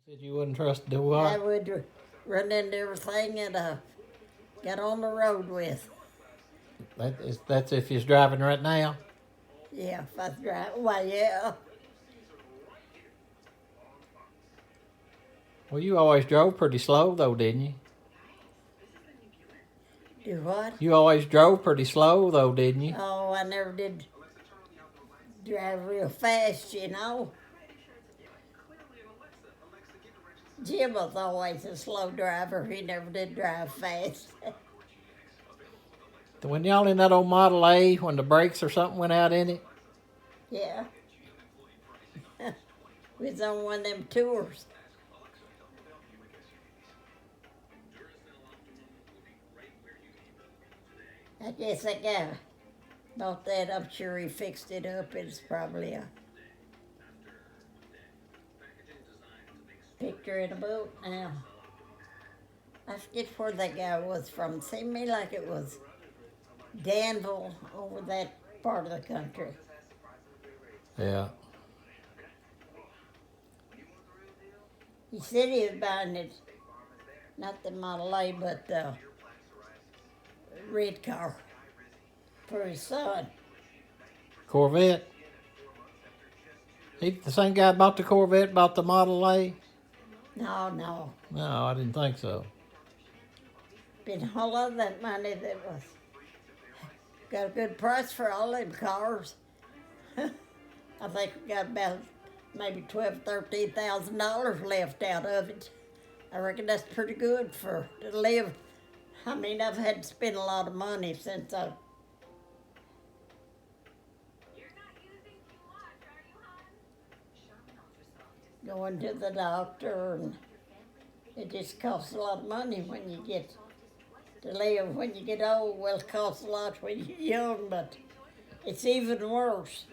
Said you wouldn't trust to do I what? would run into everything that I got on the road with. That's if you're driving right now. Yeah, if I drive, well, yeah. Well, you always drove pretty slow though, didn't you? Do what? You always drove pretty slow though, didn't you? Oh, I never did drive real fast, you know. Jim was always a slow driver. He never did drive fast. When y'all in that old Model A, when the brakes or something went out in it, Yeah. We was on one of them tours. I guess that guy bought that. I'm sure he fixed it up. It's probably a picture in a boat now. I forget where that guy was from. It seemed to me like it was Danville over that part of the country. yeah. He said he was buying it, not the Model A, but the red car for his son. Corvette. The same guy bought the Corvette, bought the Model A? No, no. No, I didn't think so. Been a whole lot of that money that was got a good price for all them cars. I think we got about maybe $12,000-13,000 left out of it. I reckon that's pretty good for to live. I mean, I've had to spend a lot of money since I going to the doctor, and it just costs a lot of money when you get to live. When you get old, well, it costs a lot when you're young, but it's even worse.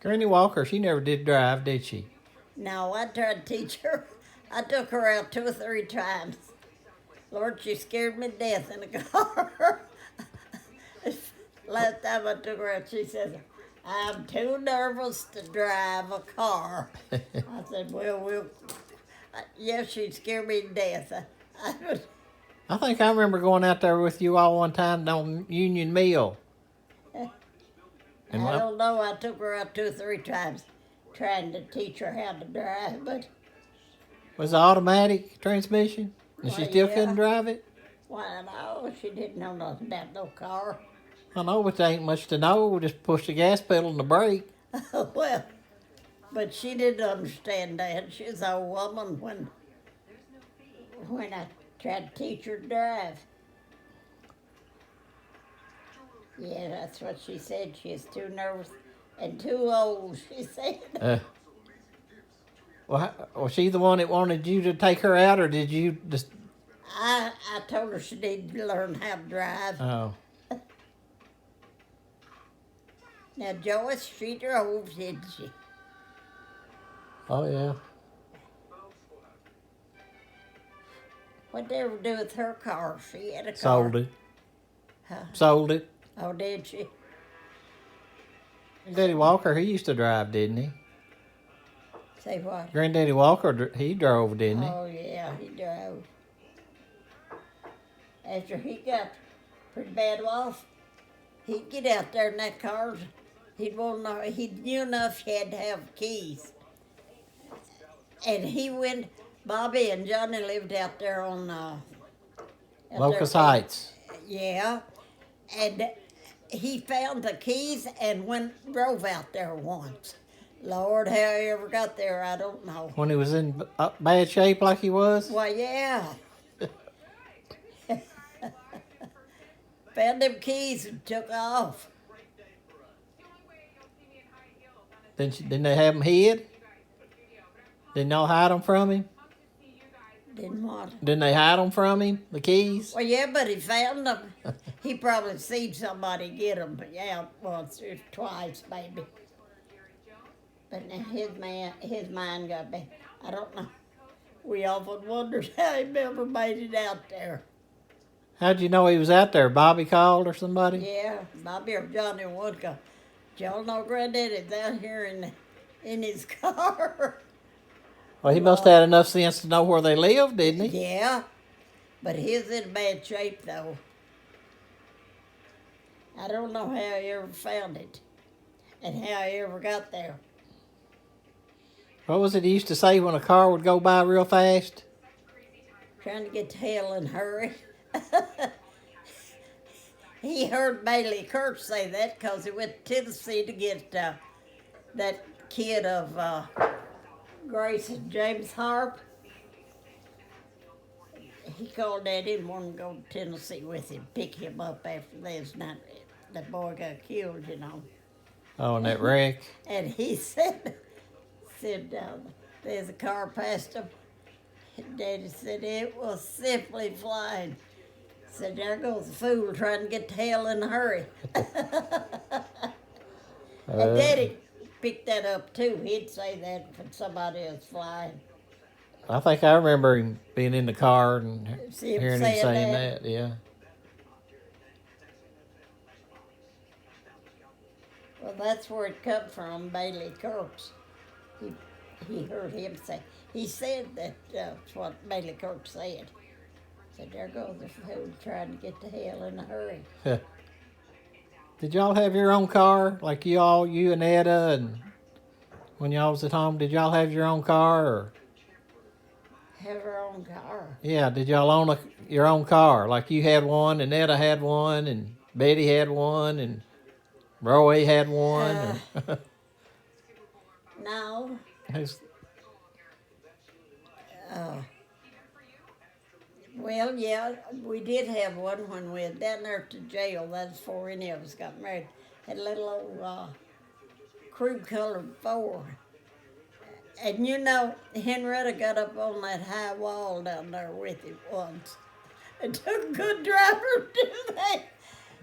Granny Walker, she never did drive, did she? No, I tried to teach her. I took her out 2 or 3 times. Lord, she scared me to death in the car. Last time I took her out, she said, "I'm too nervous to drive a car." I said, well, yeah, she'd scare me to death. I think I remember going out there with you all one time on Union Mill. I don't know. I took her out 2 or 3 times trying to teach her how to drive, but Was it automatic transmission? And she Well, still yeah. couldn't drive it? why, no, she didn't know nothing about no car. I know, but there ain't much to know. Just push the gas pedal and the brake. Well, but she didn't understand that. She was an old woman when I tried to teach her to drive. Yeah, that's what she said. She was too nervous and too old, she said. Was she the one that wanted you to take her out, or did you just... I told her she needed to learn how to drive. Oh, Now, Joyce, she drove, didn't she? oh yeah. What'd they ever do with her car? She had a car. Sold it. Huh? Sold it. Oh, did she? Granddaddy Walker, he used to drive, didn't he? Say what? Granddaddy Walker, he drove, didn't he? Oh, yeah, he drove. After he got pretty bad off, he'd get out there in that car. He knew enough he had to have keys. And he went, Bobby and Johnny lived out there on... Locust Heights. Yeah. And he found the keys and drove out there once. Lord, how he ever got there, I don't know. When he was in bad shape like he was? Well, yeah. Found them keys and took off. Didn't they have him hid? Didn't y'all hide them from him? Didn't want them. Didn't they hide them from him, the keys? Well, yeah, but he found them. He probably seen somebody get them, but yeah, once or twice, maybe. But now his mind got bad. I don't know. We often wondered how he ever made it out there. How'd you know he was out there? Bobby called or somebody? Yeah, Bobby or Johnny would go. Y'all know Granddaddy's out here in his car. Well, he must have had enough sense to know where they lived, didn't he? Yeah, but he's in bad shape though. I don't know how he ever found it and how he ever got there. What was it he used to say when a car would go by real fast? Trying to get to hell in a hurry. He heard Bailey Kirk say that because he went to Tennessee to get that kid of Grace and James Harp. He called Daddy and wanted to go to Tennessee with him, pick him up after this night. That boy got killed, you know. Oh, in that wreck. And he said there's a car past him. And Daddy said it was simply flying. Said, there goes the fool trying to get to hell in a hurry. And Daddy picked that up too. He'd say that when somebody else flying. I think I remember him being in the car and hearing him saying saying that. that. Yeah. Well, that's where it come from, Bailey Kirk's. He heard him say. He said that's what Bailey Kirk said. Said, there goes the fool trying to get to hell in a hurry. Did y'all have your own car? Like you and Etta, and when y'all was at home, did y'all have your own car? Or? Have our own car. Yeah, did y'all own your own car? Like you had one, and Etta had one, and Betty had one, and Roy had one? No. Well, yeah, we did have one when we were down there to jail. That's before any of us got married. Had a little old cream-colored Ford. And you know, Henrietta got up on that high wall down there with him once. It took a good driver to do that.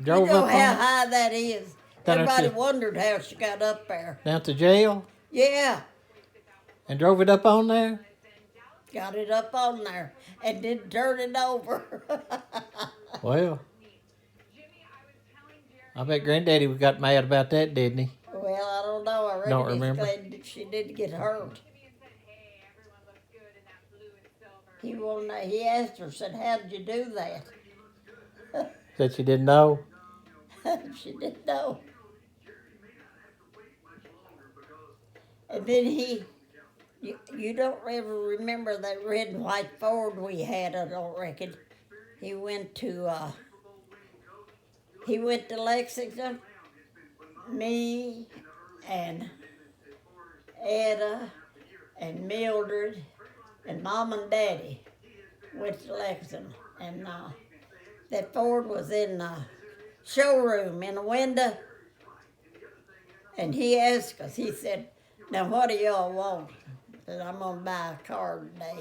Drove you know up how on high that is. Everybody wondered how she got up there. Down to jail? Yeah. And drove it up on there? Got it up on there and didn't turn it over. Well, I bet Granddaddy got mad about that, didn't he? Well, I don't know. I Don't reckon remember. he's glad she didn't get hurt. He asked her, said, how did you do that? Said she didn't know? She didn't know. And then you don't ever remember that red and white Ford we had, I don't reckon. He went to Lexington, me and Etta and Mildred and Mom and Daddy went to Lexington. And that Ford was in the showroom in the window. And he asked us, he said, now what do y'all want? I said, I'm going to buy a car today.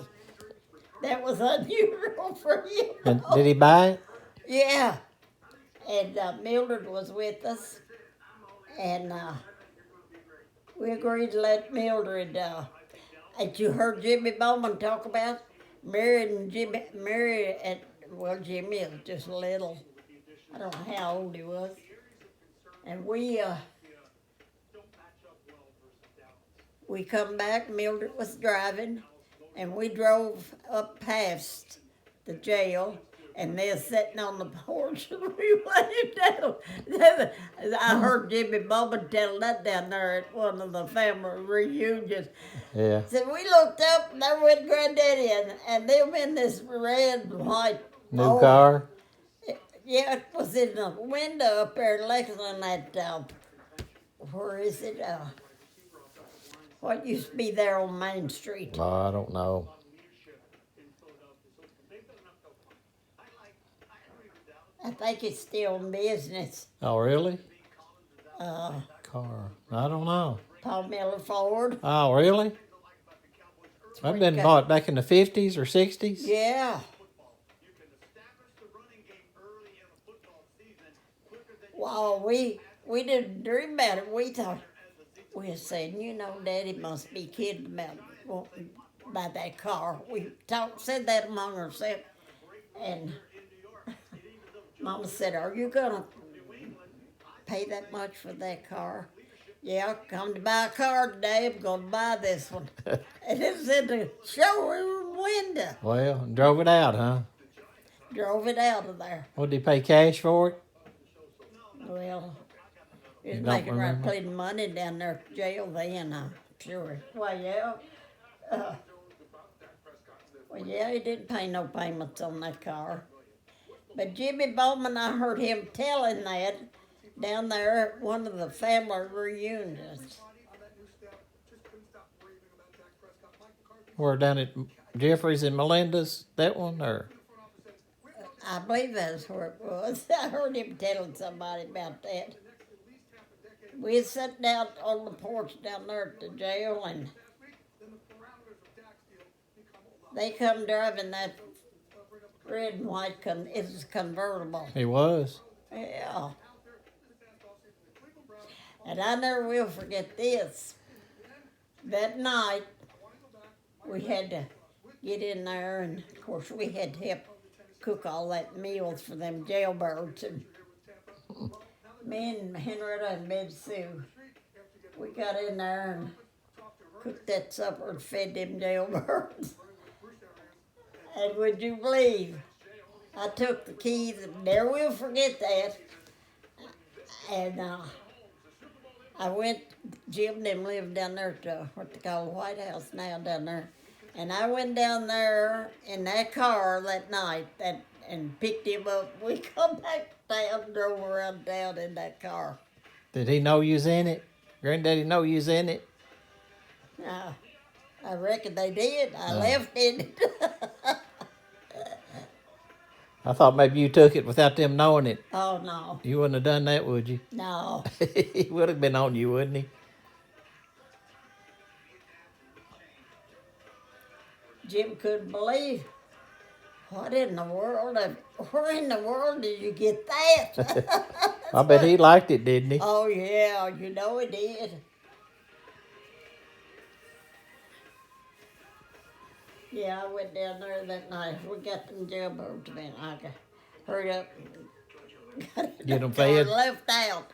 That was unusual for him. And did he buy it? Yeah. And Mildred was with us. And we agreed to let Mildred, that you heard Jimmy Bowman talk about, Jimmy is just little. I don't know how old he was. And we come back, Mildred was driving, and we drove up past the jail, and they're sitting on the porch, and we waved down. I heard Jimmy Bowman tell that down there at one of the family reunions. Yeah. So we looked up, and there went Granddaddy, and they were in this red and white New car? Yeah, it was in the window up there in Lexington at, where is it? What used to be there on Main Street? Oh, I don't know. I think it's still in business. Oh, really? Car. I don't know. Paul Miller Ford. Oh, really? I've been bought back in the 50s or 60s? Yeah. Well, we didn't dream about it. We thought, we were saying, you know, Daddy must be kidding about wanting to buy that car. We said that among ourselves. And Mama said, are you going to pay that much for that car? Yeah, come to buy a car today. I'm going to buy this one. And it was in the showroom window. Well, drove it out, huh? Drove it out of there. What, did he pay cash for it? Well, he You was don't making right remember? pleading money down there at jail then, I'm sure. Well, yeah. Well, he didn't pay no payments on that car. But Jimmy Bowman, I heard him telling that down there at one of the family reunions. We're down at Jeffrey's and Melinda's, that one, or? I believe that's where it was. I heard him telling somebody about that. We sat down on the porch down there at the jail, and they come driving that red and white it's convertible. He was. Yeah. And I never will forget this. That night, we had to get in there, and of course, we had to help cook all that meals for them jailbirds. And me and Henrietta and Betty Sue, we got in there and cooked that supper and fed them jailbirds. And would you believe, I took the keys, and never will forget that. And I went, Jim and them lived down there at what they call the White House now down there. And I went down there in that car that night and picked him up. We come back to town, drove around town in that car. Did he know you was in it? Granddaddy know you was in it? I reckon they did. I left in it. I thought maybe you took it without them knowing it. Oh, no. You wouldn't have done that, would you? No. He would have been on you, wouldn't he? Jim couldn't believe. Where in the world did you get that? I bet he liked it, didn't he? Oh, yeah, you know he did. Yeah, I went down there that night. We got them jailbirds, man. I hurried up and got in Get the 'em car fed? and left out.